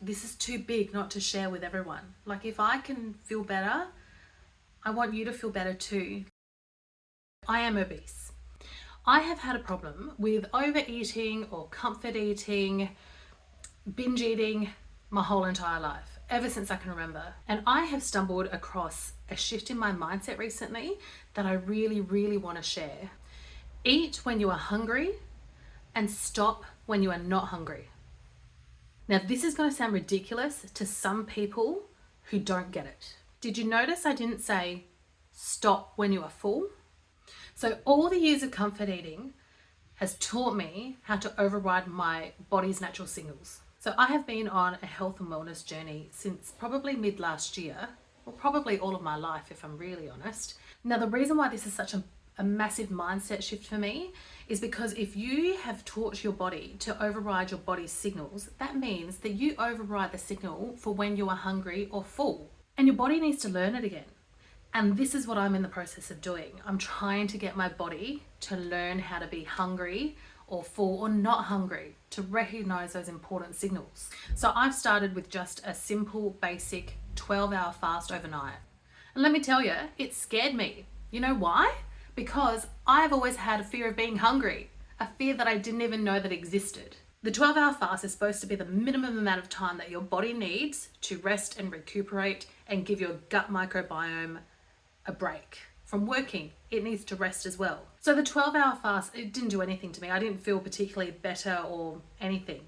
this is too big not to share with everyone. Like, if I can feel better, I want you to feel better too. I am obese. I have had a problem with overeating or comfort eating, binge eating my whole entire life, ever since I can remember. And I have stumbled across a shift in my mindset recently that I really, really want to share. Eat when you are hungry and stop when you are not hungry. Now, this is going to sound ridiculous to some people who don't get it. Did you notice I didn't say stop when you are full? So all the years of comfort eating has taught me how to override my body's natural signals. So I have been on a health and wellness journey since probably mid last year, or probably all of my life if I'm really honest. Now, the reason why this is such a massive mindset shift for me is because if you have taught your body to override your body's signals, that means that you override the signal for when you are hungry or full. And your body needs to learn it again. And this is what I'm in the process of doing. I'm trying to get my body to learn how to be hungry or full or not hungry, to recognize those important signals. So I've started with just a simple, basic 12-hour fast overnight. And let me tell you, it scared me. You know why? Because I've always had a fear of being hungry, a fear that I didn't even know that existed. The 12-hour fast is supposed to be the minimum amount of time that your body needs to rest and recuperate and give your gut microbiome a break from working. It needs to rest as well. So the 12-hour fast, it didn't do anything to me. I didn't feel particularly better or anything.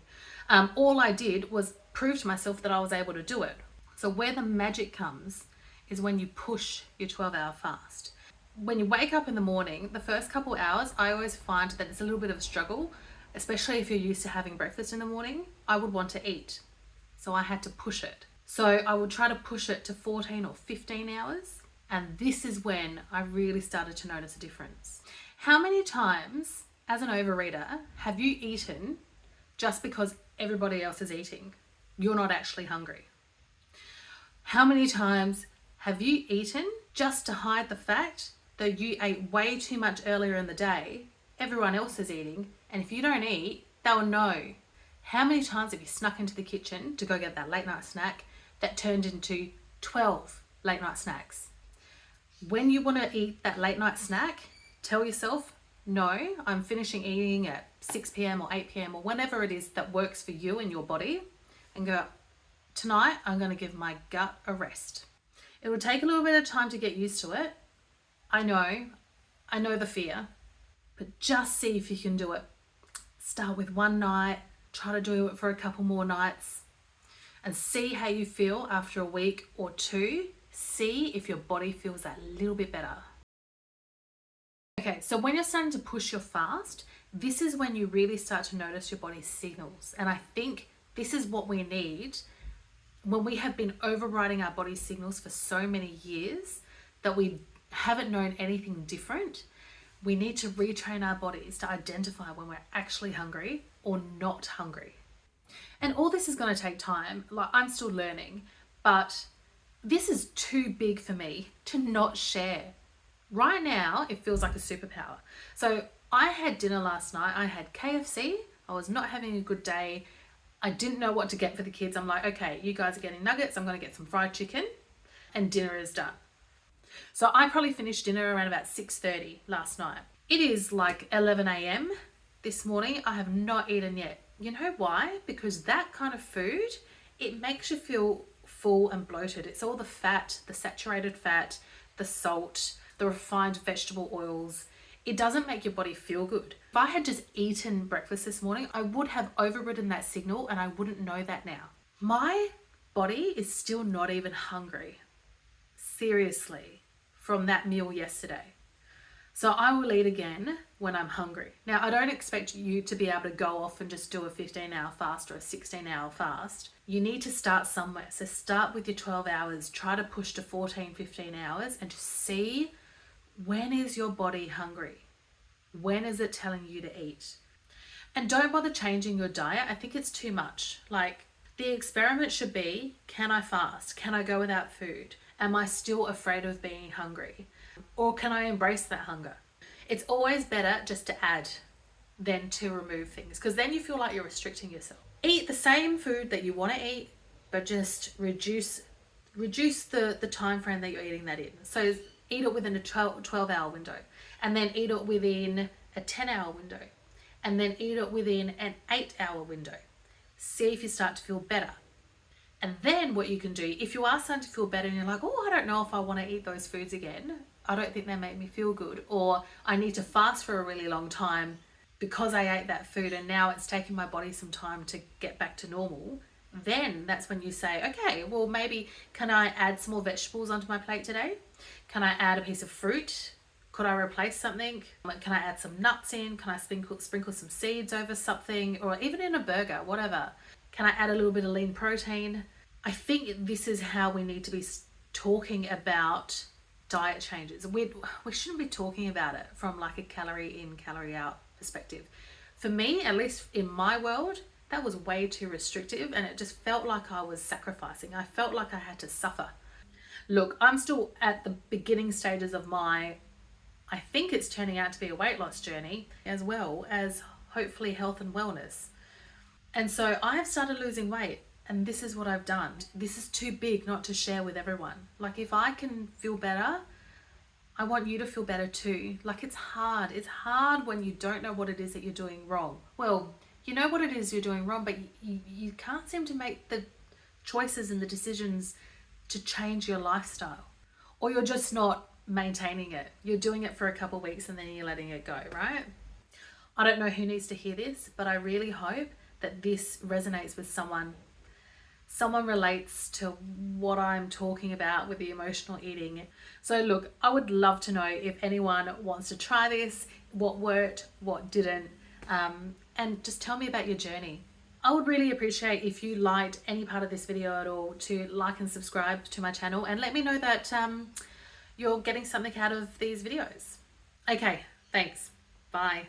All I did was prove to myself that I was able to do it. So where the magic comes is when you push your 12-hour fast. When you wake up in the morning, the first couple hours, I always find that it's a little bit of a struggle, especially if you're used to having breakfast in the morning. I would want to eat, so I had to push it. So I would try to push it to 14 or 15 hours. And this is when I really started to notice a difference. How many times as an overeater have you eaten just because everybody else is eating? You're not actually hungry. How many times have you eaten just to hide the fact that you ate way too much earlier in the day, everyone else is eating, and if you don't eat, they'll know? How many times have you snuck into the kitchen to go get that late night snack that turned into 12 late night snacks? When you want to eat that late night snack, tell yourself, no, I'm finishing eating at 6 p.m. or 8 p.m. or whenever it is that works for you and your body, and go, tonight I'm going to give my gut a rest. It will take a little bit of time to get used to it. I know the fear, but just see if you can do it. Start with one night, try to do it for a couple more nights, and see how you feel after a week or two. See if your body feels that little bit better. Okay, so when you're starting to push your fast, this is when you really start to notice your body's signals. And I think this is what we need when we have been overriding our body's signals for so many years that we haven't known anything different. We need to retrain our bodies to identify when we're actually hungry or not hungry. And all this is going to take time. Like, I'm still learning, but this is too big for me to not share. Right now, it feels like a superpower. So I had dinner last night. I had KFC. I was not having a good day. I didn't know what to get for the kids. I'm like, okay, you guys are getting nuggets. I'm going to get some fried chicken, and dinner is done. So I probably finished dinner around about 6:30 last night. It is like 11 a.m. this morning. I have not eaten yet. You know why? Because that kind of food, it makes you feel full and bloated. It's all the fat, the saturated fat, the salt, the refined vegetable oils. It doesn't make your body feel good. If I had just eaten breakfast this morning, I would have overridden that signal and I wouldn't know that now. My body is still not even hungry, seriously, from that meal yesterday. So I will eat again when I'm hungry. Now, I don't expect you to be able to go off and just do a 15-hour fast or a 16-hour fast. You need to start somewhere. So start with your 12 hours, try to push to 14, 15 hours and just see, when is your body hungry? When is it telling you to eat? And don't bother changing your diet. I think it's too much. Like, the experiment should be, can I fast? Can I go without food? Am I still afraid of being hungry? Or can I embrace that hunger? It's always better just to add than to remove things, because then you feel like you're restricting yourself. Eat the same food that you want to eat but just reduce the time frame that you're eating that in. So eat it within a 12-hour window, and then eat it within a 10-hour window, and then eat it within an 8-hour window. See if you start to feel better. And then what you can do, if you are starting to feel better and you're like, oh, I don't know if I want to eat those foods again, I don't think they make me feel good, or I need to fast for a really long time because I ate that food and now it's taken my body some time to get back to normal, then that's when you say, okay, well, maybe can I add some more vegetables onto my plate today? Can I add a piece of fruit? Could I replace something? Can I add some nuts in? Can I sprinkle some seeds over something, or even in a burger, whatever? Can I add a little bit of lean protein? I think this is how we need to be talking about diet changes. We shouldn't be talking about it from like a calorie in, calorie out perspective. For me, at least in my world, that was way too restrictive, and it just felt like I was sacrificing. I felt like I had to suffer. Look, I'm still at the beginning stages of I think it's turning out to be a weight loss journey, as well as hopefully health and wellness. And so I have started losing weight, and this is what I've done. This is too big not to share with everyone. Like, if I can feel better, I want you to feel better too. Like, it's hard. It's hard when you don't know what it is that you're doing wrong. Well, you know what it is you're doing wrong, but you can't seem to make the choices and the decisions to change your lifestyle. Or you're just not maintaining it. You're doing it for a couple of weeks and then you're letting it go, right? I don't know who needs to hear this, but I really hope that this resonates with someone relates to what I'm talking about with the emotional eating. So look, I would love to know if anyone wants to try this, what worked, what didn't, and just tell me about your journey. I would really appreciate if you liked any part of this video at all to like and subscribe to my channel and let me know that you're getting something out of these videos. Okay, thanks. Bye.